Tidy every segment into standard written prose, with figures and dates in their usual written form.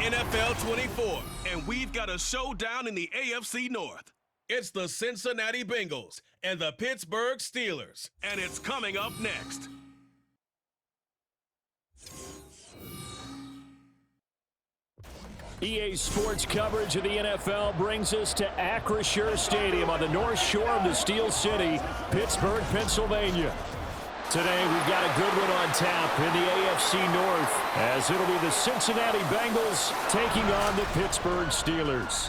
NFL 24, and we've got a showdown in the AFC North. It's the Cincinnati Bengals and the Pittsburgh Steelers, and it's coming up next. EA Sports coverage of the NFL brings us to Acrisure Stadium on the north shore of the Steel City, Pittsburgh, Pennsylvania. Today, we've got a good one on tap in the AFC North, as it'll be the Cincinnati Bengals taking on the Pittsburgh Steelers.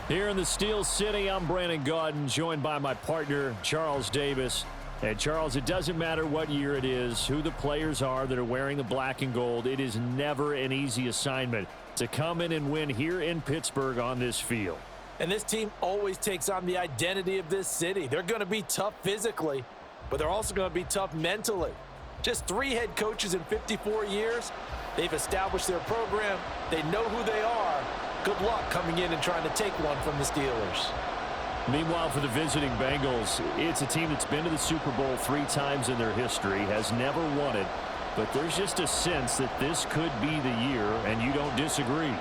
Here in the Steel City, I'm Brandon Gaudin, joined by my partner, Charles Davis. And Charles, it doesn't matter what year it is, who the players are that are wearing the black and gold. It is never an easy assignment to come in and win here in Pittsburgh on this field. And this team always takes on the identity of this city. They're going to be tough physically, but they're also going to be tough mentally. Just 3 head coaches in 54 years. They've established their program. They know who they are. Good luck coming in and trying to take one from the Steelers. Meanwhile, for the visiting Bengals, it's a team that's been to the Super Bowl 3 times in their history, has never won it, but there's just a sense that this could be the year, and you don't disagree.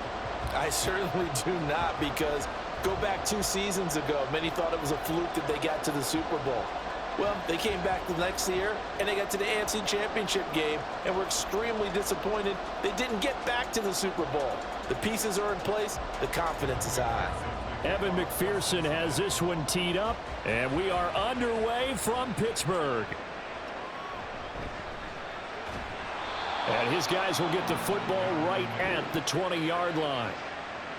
I certainly do not, because go back 2 seasons ago, many thought it was a fluke that they got to the Super Bowl. Well, they came back the next year, and they got to the AFC Championship game, and were extremely disappointed they didn't get back to the Super Bowl. The pieces are in place. The confidence is high. Evan McPherson has this one teed up, and we are underway from Pittsburgh. And his guys will get the football right at the 20-yard line.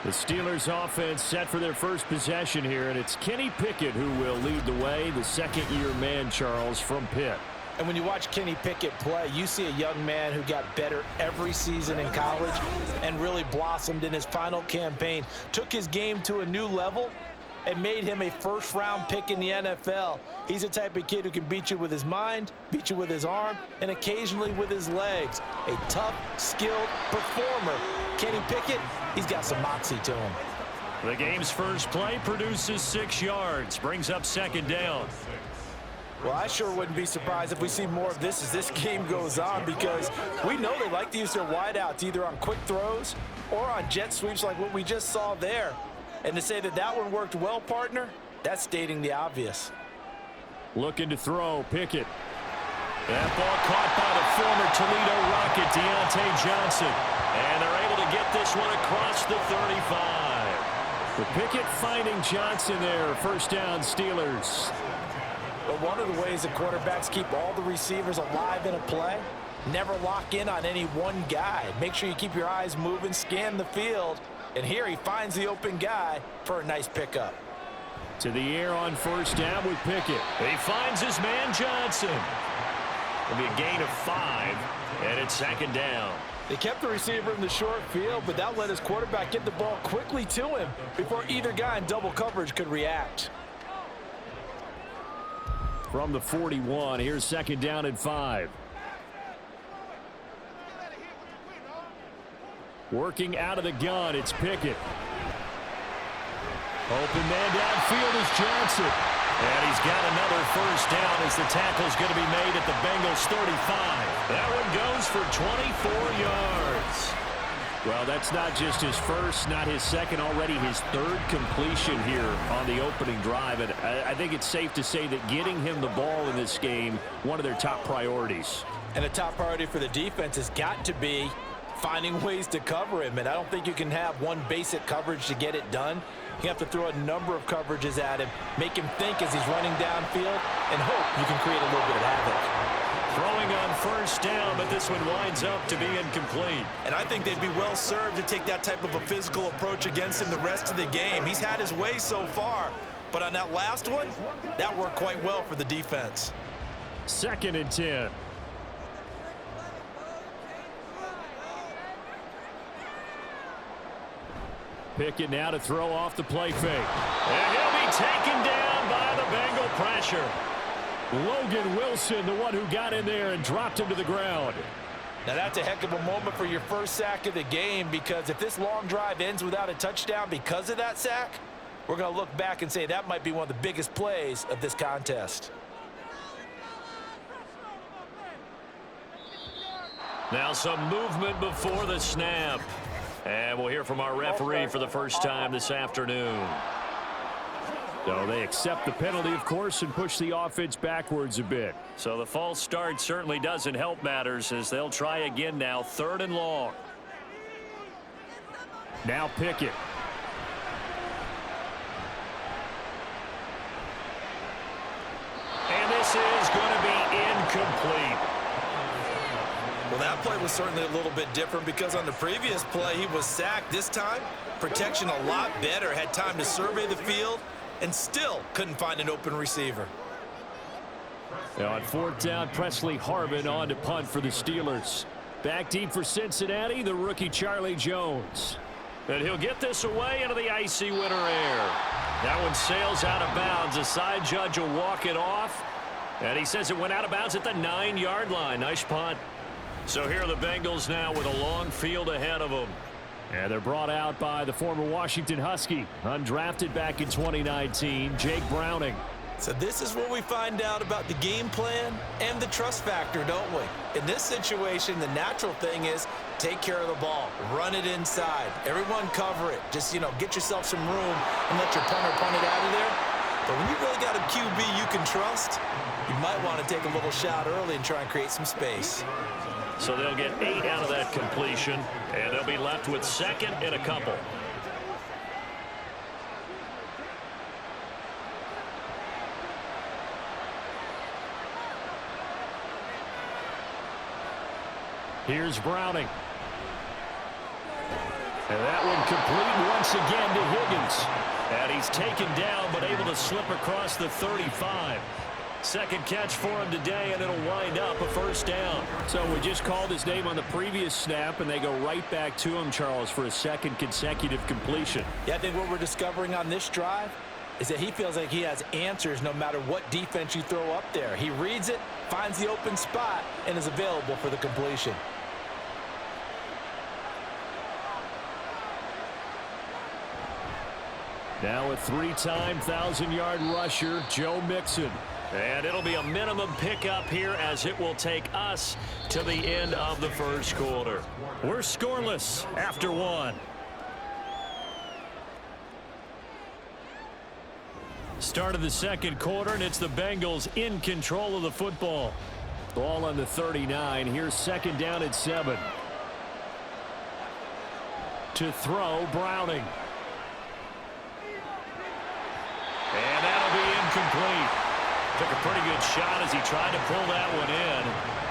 The Steelers offense set for their first possession here, and it's Kenny Pickett who will lead the way, the second-year man, Charles, from Pitt. And when you watch Kenny Pickett play, you see a young man who got better every season in college and really blossomed in his final campaign, took his game to a new level, and made him a first-round pick in the NFL. He's the type of kid who can beat you with his mind, beat you with his arm, and occasionally with his legs. A tough, skilled performer. Kenny Pickett, he's got some moxie to him. The game's first play produces 6 yards, brings up second down. Well, I sure wouldn't be surprised if we see more of this as this game goes on, because we know they like to use their wideouts either on quick throws or on jet sweeps like what we just saw there. And to say that that one worked well, partner, that's stating the obvious. Looking to throw, Pickett. That ball caught by the former Toledo Rocket, Deontay Johnson. And they're able to get this one across the 35. The Pickett finding Johnson there. First down, Steelers. But one of the ways that quarterbacks keep all the receivers alive in a play, never lock in on any one guy. Make sure you keep your eyes moving, scan the field. And here he finds the open guy for a nice pickup. To the air on first down with Pickett. He finds his man Johnson. It'll be a gain of 5, and it's second down. They kept the receiver in the short field, but that let his quarterback get the ball quickly to him before either guy in double coverage could react. From the 41, here's second down and 5. Working out of the gun, it's Pickett. Open man downfield is Johnson. And he's got another first down as the tackle's going to be made at the Bengals 35. That one goes for 24 yards. Well, that's not just his first, not his second, already his 3rd completion here on the opening drive. And I think it's safe to say that getting him the ball in this game, one of their top priorities. And a top priority for the defense has got to be finding ways to cover him. And I don't think you can have one basic coverage to get it done. You have to throw a number of coverages at him, make him think as he's running downfield, and hope you can create a little bit of havoc. Throwing on first down, but this one winds up to be incomplete. And I think they'd be well served to take that type of a physical approach against him the rest of the game. He's had his way so far, but on that last one, that worked quite well for the defense. Second and 10. Pickett now to throw off the play fake. And he'll be taken down by the Bengal pressure. Logan Wilson, the one who got in there and dropped him to the ground. Now that's a heck of a moment for your first sack of the game, because if this long drive ends without a touchdown because of that sack, we're going to look back and say that might be one of the biggest plays of this contest. Now some movement before the snap. And we'll hear from our referee for the first time this afternoon. So they accept the penalty, of course, and push the offense backwards a bit. So the false start certainly doesn't help matters as they'll try again now, 3rd and long. Now Pickett. And this is going to be incomplete. Well, that play was certainly a little bit different because on the previous play, he was sacked. This time, protection a lot better. Had time to survey the field and still couldn't find an open receiver. Now on 4th down, Presley Harvin on to punt for the Steelers. Back deep for Cincinnati, the rookie Charlie Jones. And he'll get this away into the icy winter air. That one sails out of bounds. The side judge will walk it off. And he says it went out of bounds at the 9-yard line. Nice punt. So here are the Bengals now with a long field ahead of them. And they're brought out by the former Washington Husky, undrafted back in 2019, Jake Browning. So this is where we find out about the game plan and the trust factor, don't we? In this situation, the natural thing is take care of the ball, run it inside. Everyone cover it. Just, get yourself some room and let your punter punt it out of there. But when you really got a QB you can trust, you might want to take a little shot early and try and create some space. So they'll get 8 out of that completion, and they'll be left with 2nd and a couple. Here's Browning. And that one complete once again to Higgins. And he's taken down, but able to slip across the 35. 2nd catch for him today, and it'll wind up a 1st down. So we just called his name on the previous snap, and they go right back to him, Charles, for a 2nd consecutive completion. Yeah, I think what we're discovering on this drive is that he feels like he has answers no matter what defense you throw up there. He reads it, finds the open spot, and is available for the completion. Now a 3-time 1,000-yard rusher, Joe Mixon. And it'll be a minimum pickup here as it will take us to the end of the 1st quarter. We're scoreless after 1. Start of the 2nd quarter, and it's the Bengals in control of the football. Ball on the 39. Here's 2nd down at 7. To throw, Browning. And that'll be incomplete. Took a pretty good shot as he tried to pull that one in.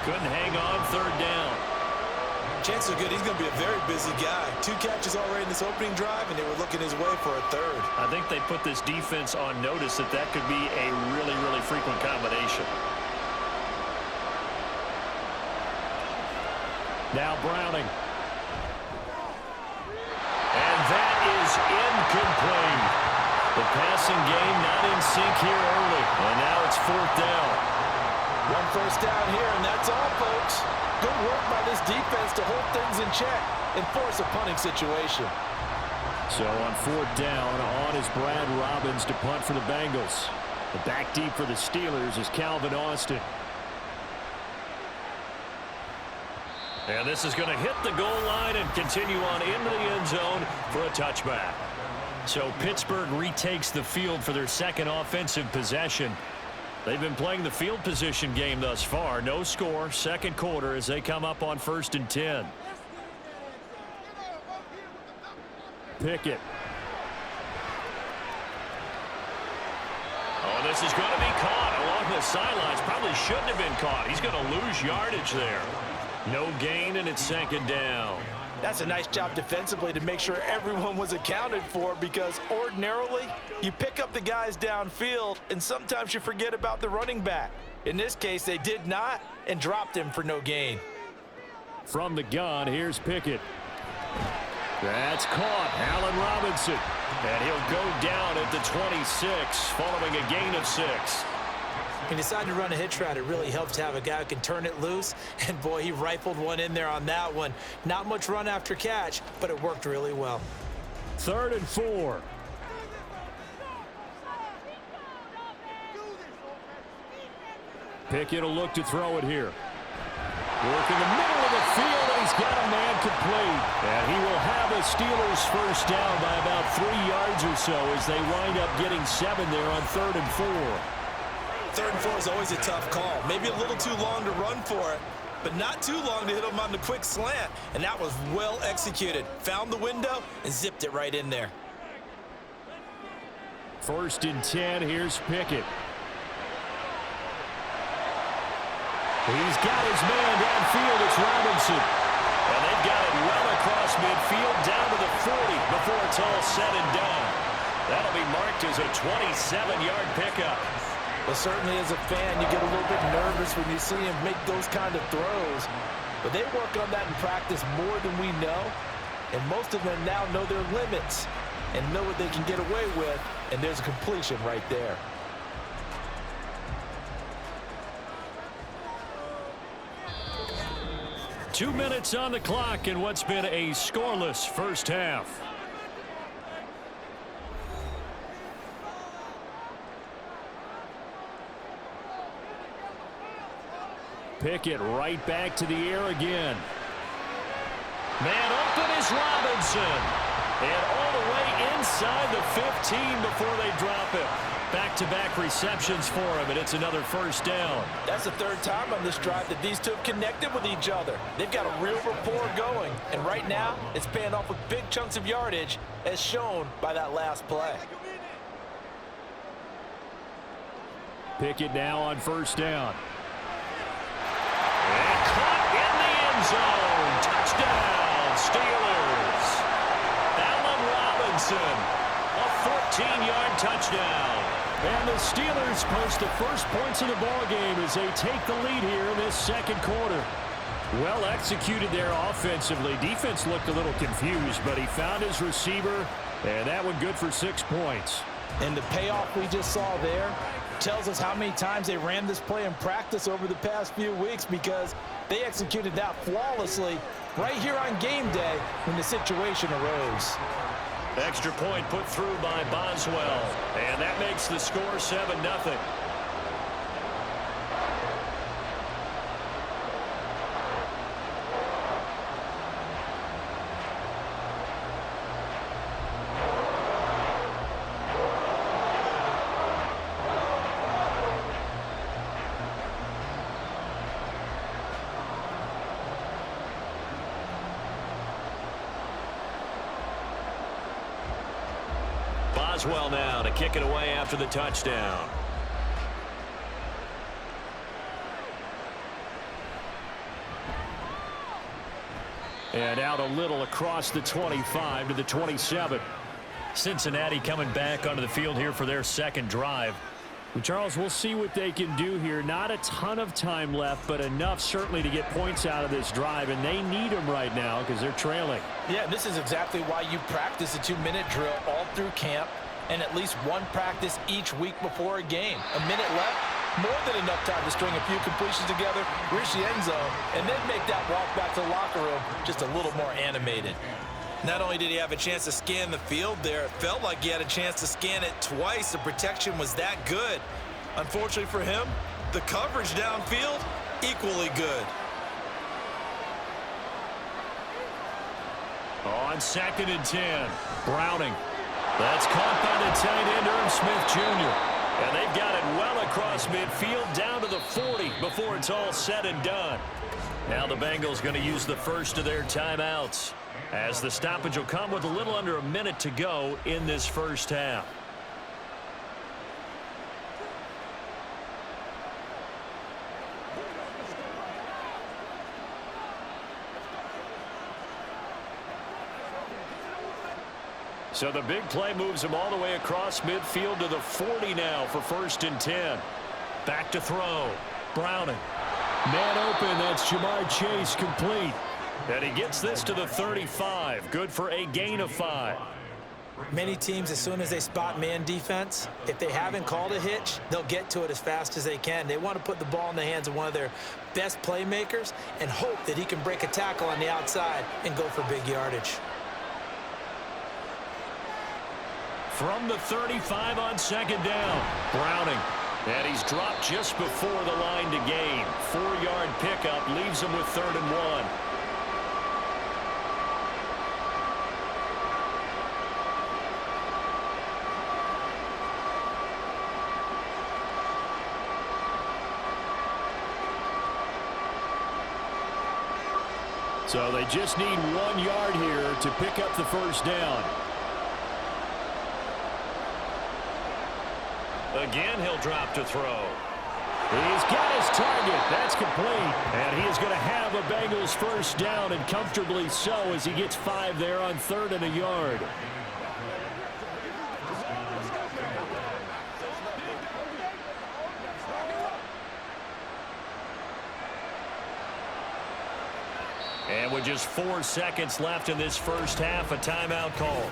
Couldn't hang on 3rd down. Chances are good he's going to be a very busy guy. 2 catches already in this opening drive, and they were looking his way for a 3rd. I think they put this defense on notice that could be a really, really frequent combination. Now Browning. And that is incomplete. The passing game not in sync here early. And now it's 4th down. 1 first down here, and that's all, folks. Good work by this defense to hold things in check and force a punting situation. So on 4th down, on is Brad Robbins to punt for the Bengals. The back deep for the Steelers is Calvin Austin. And this is going to hit the goal line and continue on into the end zone for a touchback. So Pittsburgh retakes the field for their 2nd offensive possession. They've been playing the field position game thus far. No score, 2nd quarter as they come up on 1st and 10. Pickett. Oh, this is going to be caught along the sidelines. Probably shouldn't have been caught. He's going to lose yardage there. No gain, and it's 2nd down. That's a nice job defensively to make sure everyone was accounted for, because ordinarily you pick up the guys downfield and sometimes you forget about the running back. In this case, they did not and dropped him for no gain. From the gun, here's Pickett. That's caught. Allen Robinson. And he'll go down at the 26 following a gain of 6. When you decide to run a hitch route, it really helps to have a guy who can turn it loose. And, boy, he rifled one in there on that one. Not much run after catch, but it worked really well. 3rd and 4. Pickett will look to throw it here. Working the middle of the field, and he's got a man complete. And he will have the Steelers first down by about 3 yards or so as they wind up getting 7 there on 3rd and 4. 3rd and 4 is always a tough call. Maybe a little too long to run for it, but not too long to hit him on the quick slant. And that was well executed. Found the window and zipped it right in there. 1st and 10, here's Pickett. He's got his man downfield. It's Robinson. And they've got it well across midfield down to the 40 before it's all said and done. That'll be marked as a 27-yard pickup. Well, certainly as a fan, you get a little bit nervous when you see him make those kind of throws. But they work on that in practice more than we know. And most of them now know their limits and know what they can get away with. And there's a completion right there. Two minutes on the clock in what's been a scoreless first half. Pickett right back to the air again. Man open is Robinson. And all the way inside the 15 before they drop it. Back-to-back receptions for him, and it's another first down. That's the 3rd time on this drive that these two have connected with each other. They've got a real rapport going, and right now it's paying off with big chunks of yardage as shown by that last play. Pickett now on 1st down. And caught in the end zone. Touchdown, Steelers. Allen Robinson, a 14-yard touchdown. And the Steelers post the first points of the ball game as they take the lead here in this 2nd quarter. Well executed there offensively. Defense looked a little confused, but he found his receiver, and that one good for 6 points. And the payoff we just saw there tells us how many times they ran this play in practice over the past few weeks, because they executed that flawlessly right here on game day when the situation arose. Extra point put through by Boswell, and that makes the score 7-0. Boswell now to kick it away after the touchdown. And out a little across the 25 to the 27. Cincinnati coming back onto the field here for their 2nd drive. Well, Charles, we'll see what they can do here. Not a ton of time left, but enough certainly to get points out of this drive, and they need them right now because they're trailing. Yeah, this is exactly why you practice a 2-minute drill all through camp and at least one practice each week before a game. A minute left, more than enough time to string a few completions together, reach the end zone, and then make that walk back to the locker room just a little more animated. Not only did he have a chance to scan the field there, it felt like he had a chance to scan it twice. The protection was that good. Unfortunately for him, the coverage downfield, equally good. On 2nd and 10, Browning. That's caught by the tight end, Irv Smith Jr. And they've got it well across midfield down to the 40 before it's all said and done. Now the Bengals going to use the first of their timeouts, as the stoppage will come with a little under a minute to go in this first half. So the big play moves him all the way across midfield to the 40 now for 1st and 10. Back to throw. Browning. Man open. That's Jamar Chase complete. And he gets this to the 35. Good for a gain of 5. Many teams, as soon as they spot man defense, if they haven't called a hitch, they'll get to it as fast as they can. They want to put the ball in the hands of one of their best playmakers and hope that he can break a tackle on the outside and go for big yardage. From the 35 on 2nd down. Browning. And he's dropped just before the line to gain. 4-yard pickup leaves him with 3rd and 1. So they just need 1 yard here to pick up the first down. Again, he'll drop to throw. He's got his target. That's complete. And he is going to have a Bengals first down, and comfortably so, as he gets 5 there on 3rd and a yard. And with just 4 seconds left in this first half, a timeout call.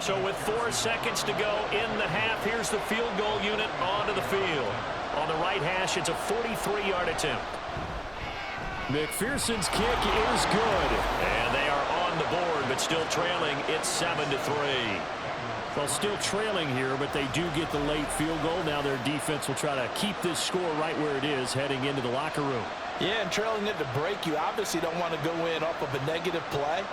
So with 4 seconds to go in the half, here's the field goal unit onto the field. On the right hash, it's a 43-yard attempt. McPherson's kick is good. And they are on the board, but still trailing. It's 7-3. Well, still trailing here, but they do get the late field goal. Now their defense will try to keep this score right where it is heading into the locker room. Yeah, and trailing at the break, you obviously don't want to go in off of a negative play.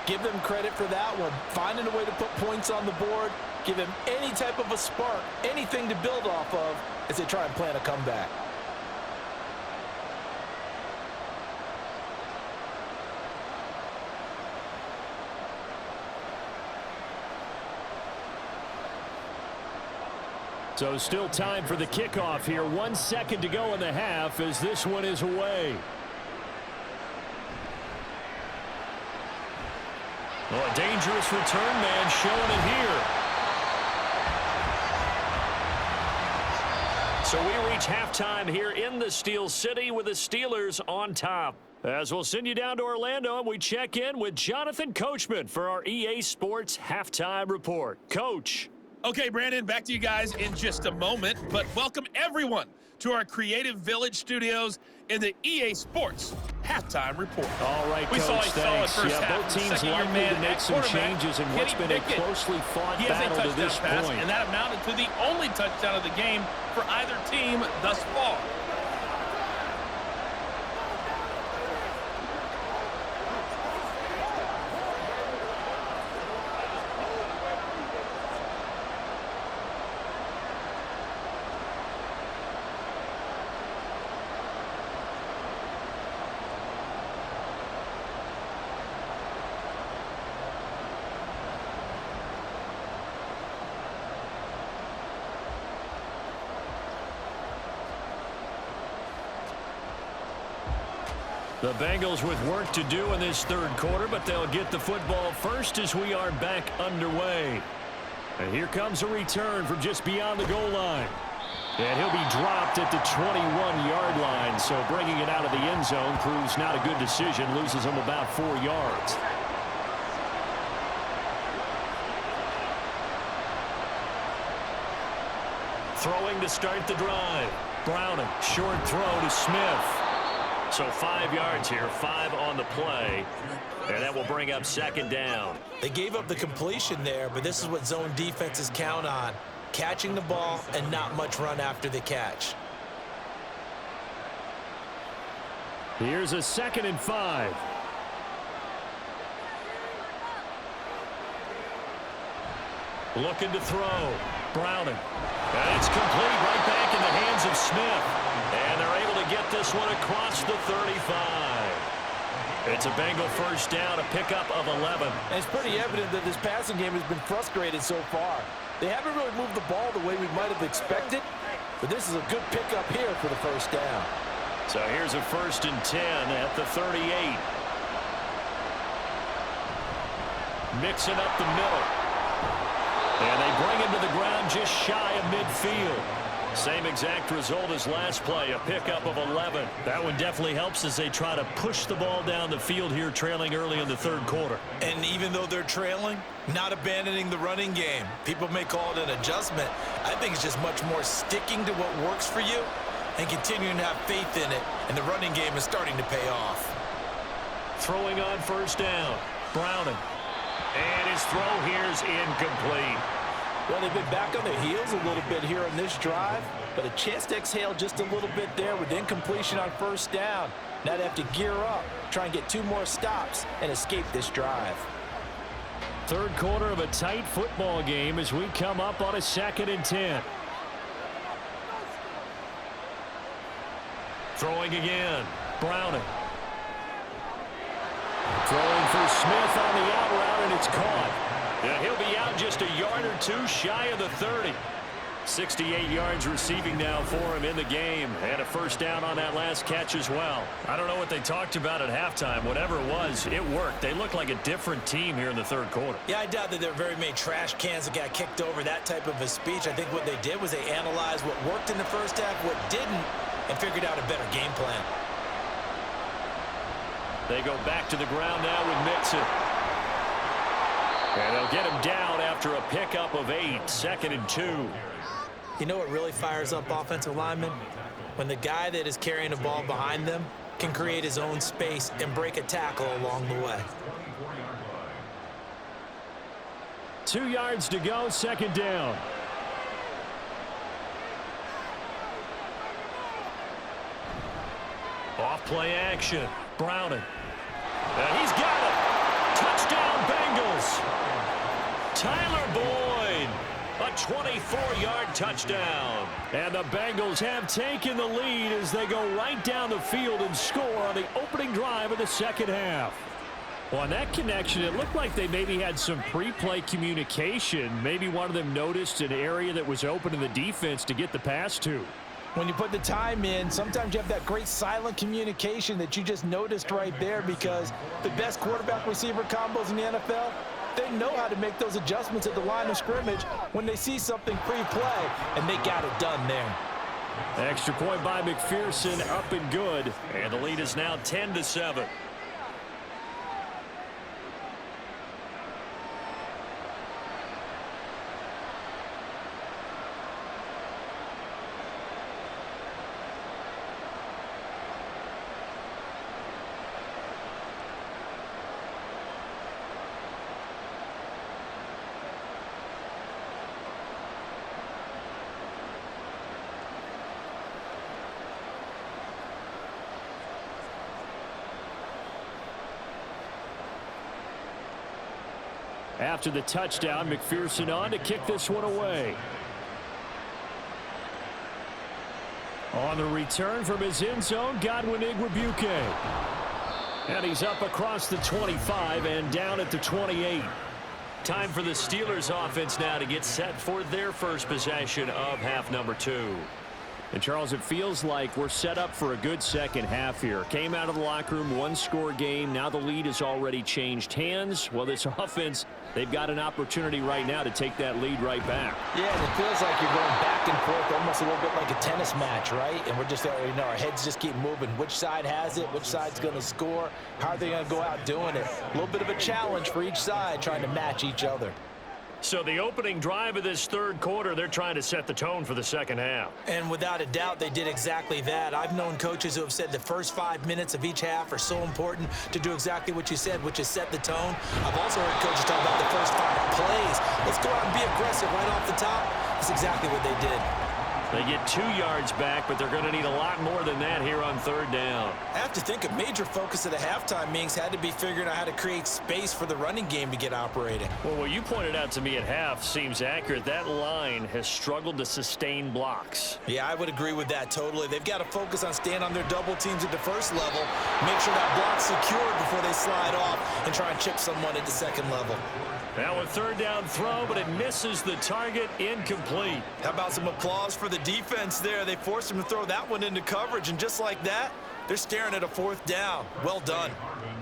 Give them credit for that one. Finding a way to put points on the board. Give them any type of a spark, anything to build off of as they try and plan a comeback. So still time for the kickoff here. 1 second to go in the half as this one is away. Oh, a dangerous return man showing it here. So we reach halftime here in the Steel City with the Steelers on top. As we'll send you down to Orlando, and we check in with Jonathan Coachman for our EA Sports Halftime Report. Coach. Okay, Brandon, back to you guys in just a moment, but welcome everyone to our Creative Village studios in the EA Sports Halftime Report. All right, we Coach, thanks. Both teams likely to make some changes in what's been a closely fought battle to this point. And that amounted to the only touchdown of the game for either team thus far. The Bengals with work to do in this third quarter, but they'll get the football first as we are back underway. And here comes a return from just beyond the goal line. And he'll be dropped at the 21-yard line, so bringing it out of the end zone proves not a good decision, loses him about 4 yards. Throwing to start the drive. Browning, short throw to Smith. So 5 yards here, 5 on the play, and that will bring up second down. They gave up the completion there, but this is what zone defenses count on. Catching the ball and not much run after the catch. Here's a 2nd and 5. Looking to throw. Browning. And it's complete right back in the hands of Smith. And they're able to get this one across the 35. It's a Bengal first down, a pickup of 11. And it's pretty evident that this passing game has been frustrated so far. They haven't really moved the ball the way we might have expected, but this is a good pickup here for the first down. So here's a 1st and 10 at the 38. Mixing up the middle. And they bring him to the ground just shy of midfield. Same exact result as last play, a pickup of 11. That one definitely helps as they try to push the ball down the field here, trailing early in the third quarter. And even though they're trailing, not abandoning the running game. People may call it an adjustment. I think it's just much more sticking to what works for you and continuing to have faith in it. And the running game is starting to pay off. Throwing on first down, Browning. And his throw here is incomplete. Well, they've been back on their heels a little bit here on this drive, but a chance to exhale just a little bit there with incompletion on first down. Now they have to gear up, try and get 2 more stops, and escape this drive. Third quarter of a tight football game as we come up on a 2nd and 10. Throwing again, Browning. Throwing for Smith on the out route, and it's caught. Yeah, he'll be out just a yard or 2 shy of the 30. 68 yards receiving now for him in the game, and a first down on that last catch as well. I don't know what they talked about at halftime. Whatever it was, it worked. They look like a different team here in the third quarter. Yeah, I doubt that there are very many trash cans that got kicked over, that type of a speech. I think what they did was they analyzed what worked in the first half, what didn't, and figured out a better game plan. They go back to the ground now with Mixon. And they'll get him down after a pickup of 8, 2nd and 2. You know what really fires up offensive linemen? When the guy that is carrying the ball behind them can create his own space and break a tackle along the way. 2 yards to go, 2nd down. Off play action, Browning. And he's got it. Touchdown, Bengals. Tyler Boyd, a 24-yard touchdown. And the Bengals have taken the lead as they go right down the field and score on the opening drive of the second half. Well, on that connection, it looked like they maybe had some pre-play communication. Maybe one of them noticed an area that was open in the defense to get the pass to. When you put the time in, sometimes you have that great silent communication that you just noticed right there, because the best quarterback-receiver combos in the NFL, they know how to make those adjustments at the line of scrimmage when they see something pre-play, and they got it done there. Extra point by McPherson, up and good. And the lead is now 10-7. After the touchdown, McPherson on to kick this one away. On the return from his end zone, Godwin Igwebuike. And he's up across the 25 and down at the 28. Time for the Steelers offense now to get set for their first possession of half number 2. And, Charles, it feels like we're set up for a good second half here. Came out of the locker room, 1-score game. Now the lead has already changed hands. Well, this offense, they've got an opportunity right now to take that lead right back. Yeah, and it feels like you're going back and forth, almost a little bit like a tennis match, right? And we're just, our heads just keep moving. Which side has it? Which side's going to score? How are they going to go out doing it? A little bit of a challenge for each side, trying to match each other. So the opening drive of this third quarter, they're trying to set the tone for the second half. And without a doubt, they did exactly that. I've known coaches who have said the first 5 minutes of each half are so important to do exactly what you said, which is set the tone. I've also heard coaches talk about the first 5 plays. Let's go out and be aggressive right off the top. That's exactly what they did. They get 2 yards back, but they're going to need a lot more than that here on third down. I have to think a major focus of the halftime meetings had to be figuring out how to create space for the running game to get operating. Well, what you pointed out to me at half seems accurate. That line has struggled to sustain blocks. Yeah, I would agree with that totally. They've got to focus on staying on their double teams at the first level, make sure that block's secured before they slide off, and try and chip someone at the second level. Now a third down throw, but it misses the target, incomplete. How about some applause for the defense there? They forced him to throw that one into coverage, and just like that, they're staring at a fourth down. Well done.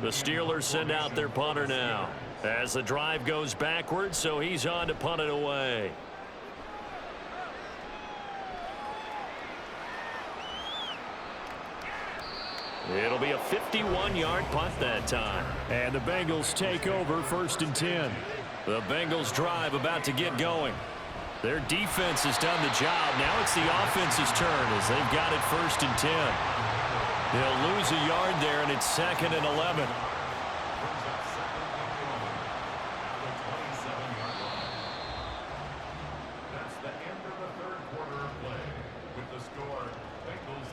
The Steelers send out their punter now as the drive goes backwards, so he's on to punt it away. It'll be a 51-yard punt that time. And the Bengals take over 1st and 10. The Bengals drive about to get going. Their defense has done the job. Now it's the offense's turn as they've got it 1st and 10. They'll lose a yard there, and it's 2nd and 11.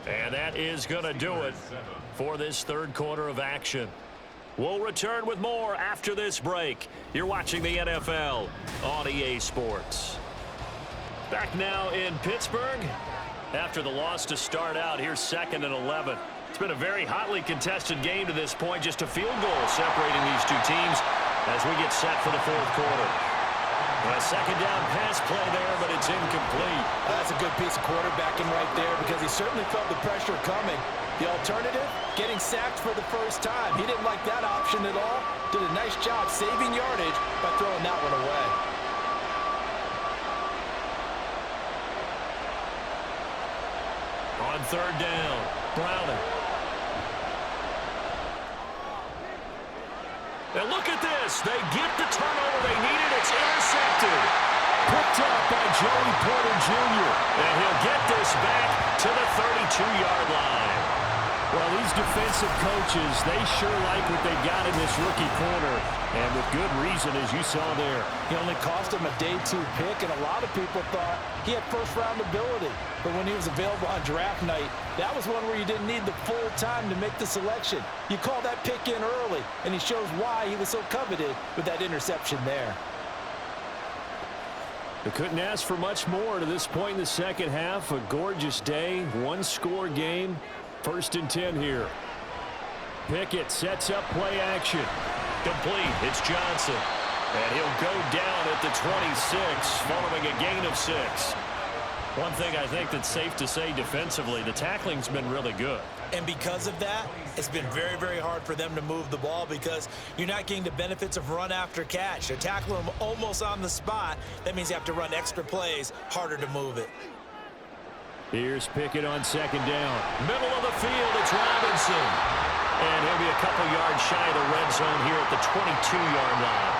And that is going to do it for this 3rd quarter of action. We'll return with more after this break. You're watching the NFL on EA Sports. Back now in Pittsburgh. After the loss to start out, here's 2nd and 11. It's been a very hotly contested game to this point. Just a field goal separating these two teams as we get set for the 4th quarter. A 2nd down pass play there, but it's incomplete. That's a good piece of quarterbacking right there because he certainly felt the pressure coming. The alternative, getting sacked for the first time. He didn't like that option at all. Did a nice job saving yardage by throwing that one away. On 3rd down, Browning. And look at this. They get the turnover they needed. It's intercepted. Picked up by Joey Porter Jr. And he'll get this back to the 32-yard line. Well, these defensive coaches, they sure like what they got in this rookie corner. And with good reason, as you saw there. He only cost him a day 2 pick, and a lot of people thought he had first-round ability. But when he was available on draft night, that was one where you didn't need the full time to make the selection. You call that pick in early, and he shows why he was so coveted with that interception there. They couldn't ask for much more to this point in the second half. A gorgeous day, 1-score game. 1st and 10 here. Pickett sets up play action. Complete. It's Johnson. And he'll go down at the 26 following a gain of 6. One thing I think that's safe to say defensively, the tackling's been really good. And because of that, it's been very, very hard for them to move the ball because you're not getting the benefits of run after catch. They're tackling them almost on the spot. That means you have to run extra plays, harder to move it. Here's Pickett on 2nd down. Middle of the field, it's Robinson. And he'll be a couple yards shy of the red zone here at the 22-yard line.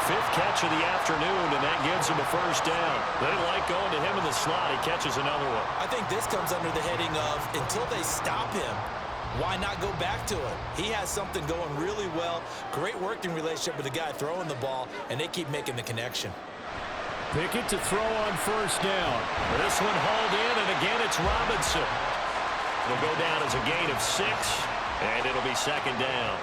5th catch of the afternoon, and that gives him a 1st down. They like going to him in the slot. He catches another one. I think this comes under the heading of until they stop him, why not go back to it? He has something going really well. Great working relationship with the guy throwing the ball, and they keep making the connection. Pickett to throw on 1st down. This one hauled in, and again it's Robinson. It'll go down as a gain of 6, and it'll be 2nd down.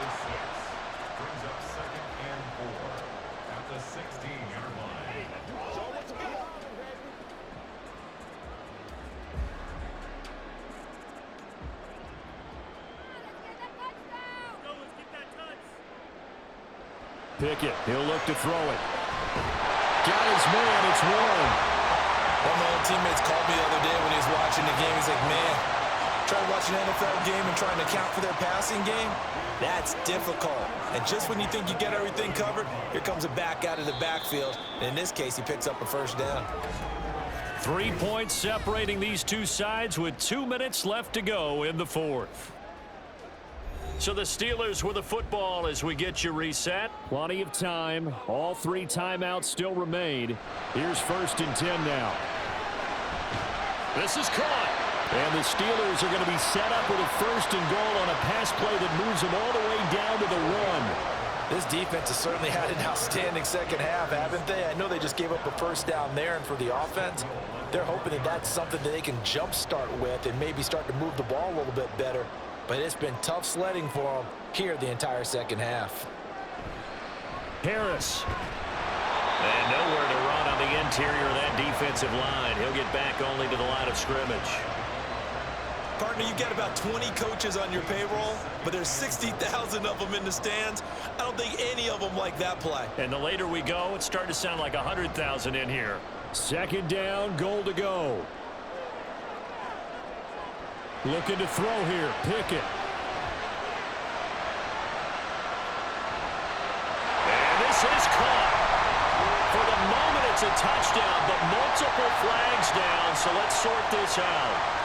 Pickett, he'll look to throw it. Got his man, it's Warren. One of my old teammates called me the other day when he was watching the game. He's like, man, trying to watch an NFL game and trying to account for their passing game, that's difficult. And just when you think you get everything covered, here comes a back out of the backfield. And in this case, he picks up a 1st down. 3 points separating these two sides with 2 minutes left to go in the 4th. So the Steelers with the football as we get you reset. Plenty of time. All 3 timeouts still remain. Here's 1st and 10 now. This is caught. And the Steelers are going to be set up with a 1st and goal on a pass play that moves them all the way down to the 1. This defense has certainly had an outstanding second half, haven't they? I know they just gave up a 1st down there, and for the offense, they're hoping that that's something that they can jumpstart with and maybe start to move the ball a little bit better. But it's been tough sledding for them here the entire second half. Harris. And nowhere to run on the interior of that defensive line. He'll get back only to the line of scrimmage. Partner, you got about 20 coaches on your payroll, but there's 60,000 of them in the stands. I don't think any of them like that play. And the later we go, it's starting to sound like 100,000 in here. 2nd down, goal to go. Looking to throw here, Pickett. And this is caught. For the moment, it's a touchdown, but multiple flags down, so let's sort this out.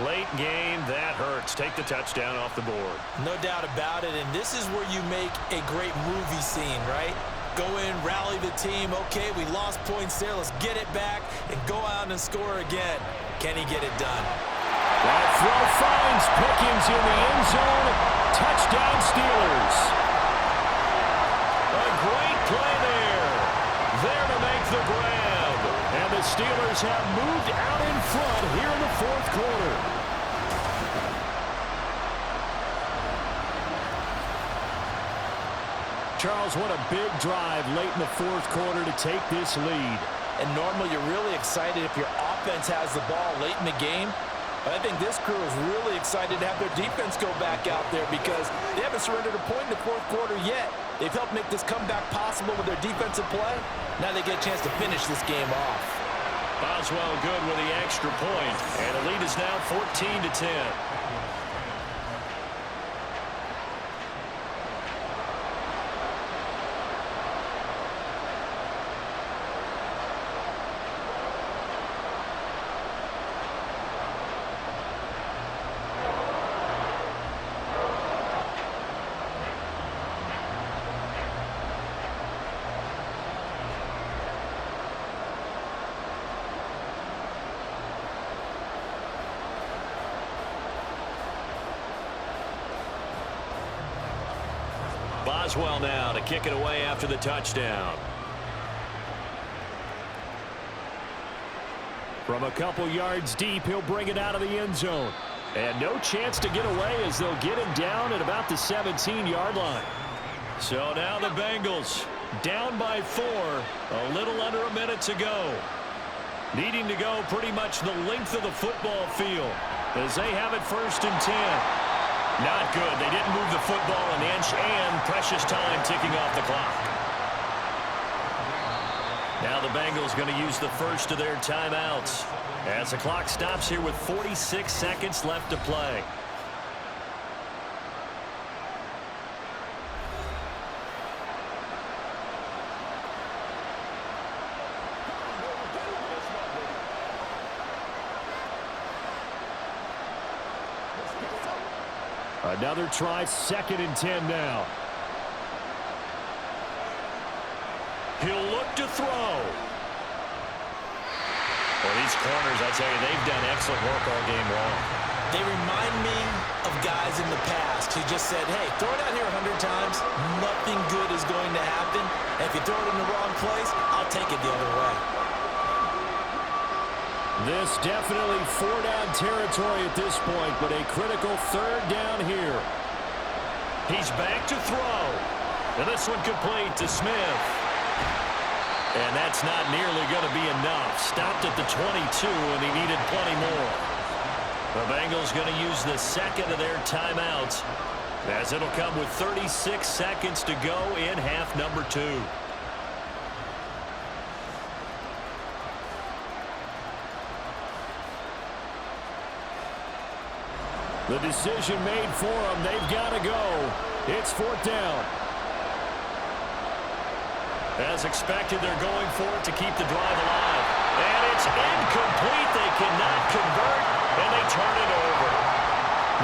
Late game, that hurts. Take the touchdown off the board. No doubt about it, and this is where you make a great movie scene, right? Go in, rally the team. Okay, we lost points there. Let's get it back and go out and score again. Can he get it done? That throw finds Pickens in the end zone. Touchdown, Steelers. A great play there. There to make the grab. And the Steelers have moved out in front here in the fourth quarter. Charles, what a big drive late in the fourth quarter to take this lead. And normally you're really excited if your offense has the ball late in the game. But I think this crew is really excited to have their defense go back out there because they haven't surrendered a point in the fourth quarter yet. They've helped make this comeback possible with their defensive play. Now they get a chance to finish this game off. Boswell good with the extra point, and the lead is now 14-10. Boswell now to kick it away after the touchdown. From a couple yards deep, he'll bring it out of the end zone. And no chance to get away as they'll get him down at about the 17-yard line. So now the Bengals down by 4, a little under a minute to go. Needing to go pretty much the length of the football field as they have it 1st and 10. Not good. They didn't move the football an inch, and precious time ticking off the clock. Now the Bengals going to use the first of their timeouts as the clock stops here with 46 seconds left to play. Another try, 2nd and 10 now. He'll look to throw. Well, these corners, I tell you, they've done excellent work all game long. They remind me of guys in the past who just said, hey, throw it out here 100 times. Nothing good is going to happen. And if you throw it in the wrong place, I'll take it the other way. This definitely 4-down territory at this point, but a critical 3rd down here. He's back to throw. And this one complete to Smith. And that's not nearly going to be enough. Stopped at the 22, and he needed plenty more. The Bengals going to use the 2nd of their timeouts, as it'll come with 36 seconds to go in half number 2. The decision made for them. They've got to go. It's 4th down. As expected, they're going for it to keep the drive alive. And it's incomplete. They cannot convert, and they turn it over.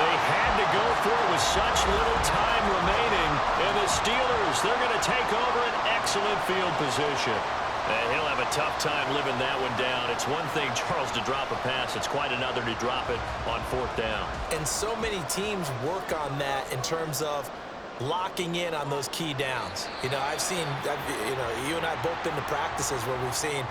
They had to go for it with such little time remaining. And the Steelers, they're going to take over an excellent field position. And he'll have a tough time living that one down. It's one thing, Charles, to drop a pass. It's quite another to drop it on 4th down. And so many teams work on that in terms of locking in on those key downs. You know, you and I both been to practices where we've seen,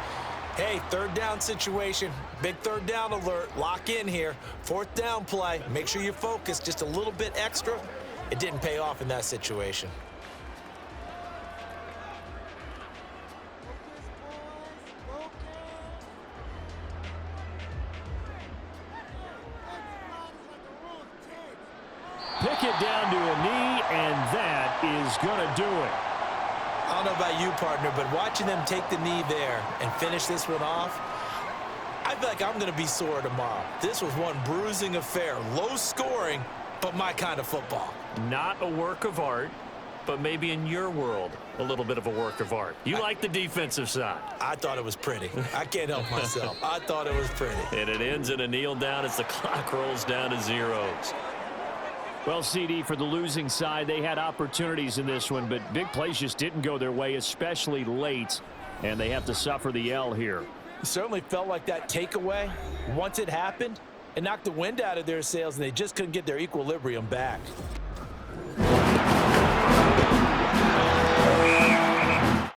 hey, 3rd down situation, big 3rd down alert, lock in here, 4th down play, make sure you focus just a little bit extra. It didn't pay off in that situation. Pickett down to a knee, and that is going to do it. I don't know about you, partner, but watching them take the knee there and finish this one off, I feel like I'm going to be sore tomorrow. This was one bruising affair. Low scoring, but my kind of football. Not a work of art. but maybe in your world, a little bit of a work of art. You like the defensive side. I thought it was pretty. I can't help myself. I thought it was pretty. And it ends in a kneel down as the clock rolls down to zeros. Well, CD, for the losing side, they had opportunities in this one, but big plays just didn't go their way, especially late, and they have to suffer the L here. It certainly felt like that takeaway, once it happened, it knocked the wind out of their sails, and they just couldn't get their equilibrium back.